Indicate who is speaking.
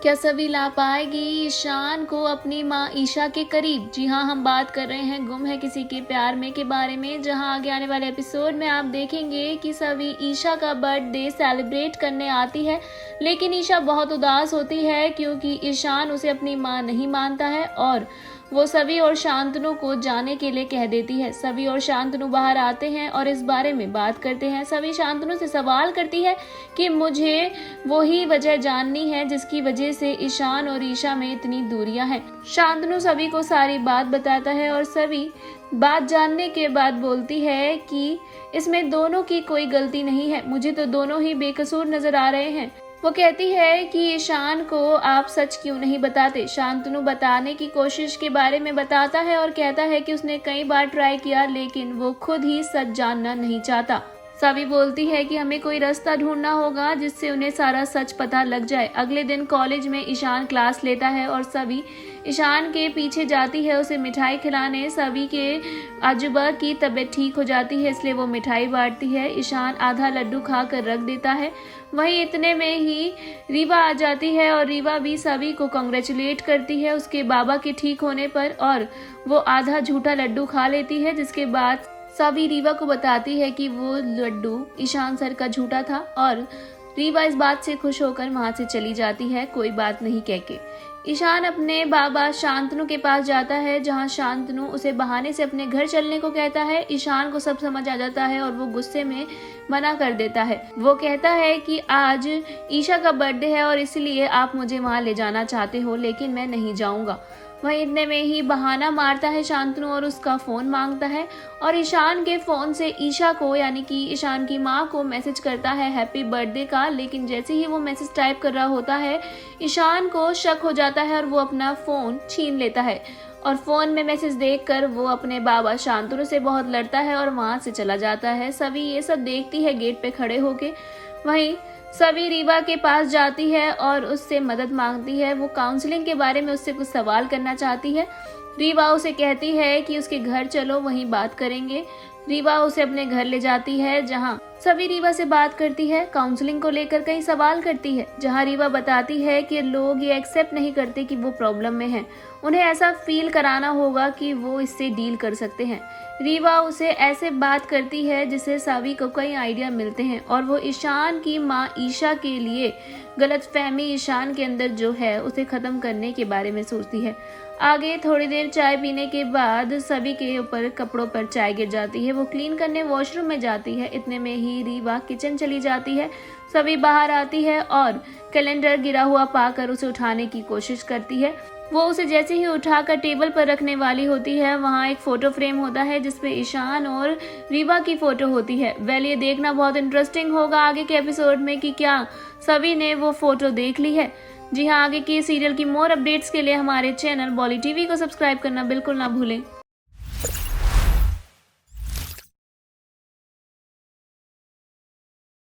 Speaker 1: क्या सभी ला पाएगी ईशान को अपनी मां ईशा के करीब? जी हाँ, हम बात कर रहे हैं गुम है किसी के प्यार में के बारे में, जहां आगे आने वाले एपिसोड में आप देखेंगे कि सभी ईशा का बर्थडे सेलिब्रेट करने आती है, लेकिन ईशा बहुत उदास होती है क्योंकि ईशान उसे अपनी मां नहीं मानता है और वो सभी और शांतनु को जाने के लिए कह देती है। सभी और शांतनु बाहर आते हैं और इस बारे में बात करते हैं। सभी शांतनु से सवाल करती है कि मुझे वही वजह जाननी है जिसकी वजह से ईशान और ईशा में इतनी दूरियां हैं। शांतनु सभी को सारी बात बताता है और सभी बात जानने के बाद बोलती है कि इसमें दोनों की कोई गलती नहीं है, मुझे तो दोनों ही बेकसूर नजर आ रहे हैं। वो कहती है कि ईशान को आप सच क्यों नहीं बताते। शांतनु बताने की कोशिश के बारे में बताता है और कहता है कि उसने कई बार ट्राई किया लेकिन वो खुद ही सच जानना नहीं चाहता। सभी बोलती है कि हमें कोई रास्ता ढूंढना होगा जिससे उन्हें सारा सच पता लग जाए। अगले दिन कॉलेज में ईशान क्लास लेता है और सभी ईशान के पीछे जाती है उसे मिठाई खिलाने। सभी के आजुबा की तबीयत ठीक हो जाती है इसलिए वो मिठाई बांटती है। ईशान आधा लड्डू खाकर रख देता है। वहीं इतने में ही रीवा आ जाती है और रीवा भी सभी को कांग्रेचुलेट करती है उसके बाबा के ठीक होने पर, और वो आधा झूठा लड्डू खा लेती है, जिसके बाद सभी रीवा को बताती है कि वो लड्डू ईशान सर का झूठा था और रीवा इस बात से खुश होकर वहां से चली जाती है कोई बात नहीं कहके। ईशान अपने बाबा शांतनु के पास जाता है जहां शांतनु उसे बहाने से अपने घर चलने को कहता है। ईशान को सब समझ आ जाता है और वो गुस्से में मना कर देता है। वो कहता है कि आज ईशा का बर्थडे है और इसलिए आप मुझे वहां ले जाना चाहते हो लेकिन मैं नहीं जाऊंगा। वहीं इतने में ही बहाना मारता है शांतनु और उसका फोन मांगता है और ईशान के फोन से ईशा को यानी कि ईशान की माँ को मैसेज करता है हैप्पी बर्थडे का, लेकिन जैसे ही वो मैसेज टाइप कर रहा होता है ईशान को शक हो जाता है और वो अपना फोन छीन लेता है और फोन में मैसेज देखकर वो अपने बाबा शांतनु से बहुत लड़ता है और वहां से चला जाता है। सभी ये सब देखती है गेट पे खड़े होके। वहीं सभी रीवा के पास जाती है और उससे मदद मांगती है। वो काउंसलिंग के बारे में उससे कुछ सवाल करना चाहती है। रीवा उसे कहती है कि उसके घर चलो वहीं बात करेंगे। रीवा उसे अपने घर ले जाती है जहां सभी रीवा से बात करती है, काउंसलिंग को लेकर कई सवाल करती है, जहां रीवा बताती है कि लोग ये एक्सेप्ट नहीं करते कि वो प्रॉब्लम में हैं, उन्हें ऐसा फील कराना होगा कि वो इससे डील कर सकते हैं। रीवा उसे ऐसे बात करती है जिससे सभी को कई आइडिया मिलते हैं और वो ईशान की मां ईशा के लिए गलतफहमी ईशान के अंदर जो है उसे खत्म करने के बारे में सोचती है। आगे थोड़ी देर चाय पीने के बाद सभी के ऊपर कपड़ों पर चाय गिर जाती है। वो क्लीन करने वॉशरूम में जाती है। इतने में ही रीवा किचन चली जाती है। सभी बाहर आती है और कैलेंडर गिरा हुआ पाकर उसे उठाने की कोशिश करती है। वो उसे जैसे ही उठाकर टेबल पर रखने वाली होती है वहाँ एक फोटो फ्रेम होता है जिसपे ईशान और रीवा की फोटो होती है। वेल, ये देखना बहुत इंटरेस्टिंग होगा आगे के एपिसोड में कि क्या सभी ने वो फोटो देख ली है। जी हाँ, आगे के सीरियल की मोर अपडेट्स के लिए हमारे चैनल बॉली टीवी को सब्सक्राइब करना बिल्कुल ना भूलें।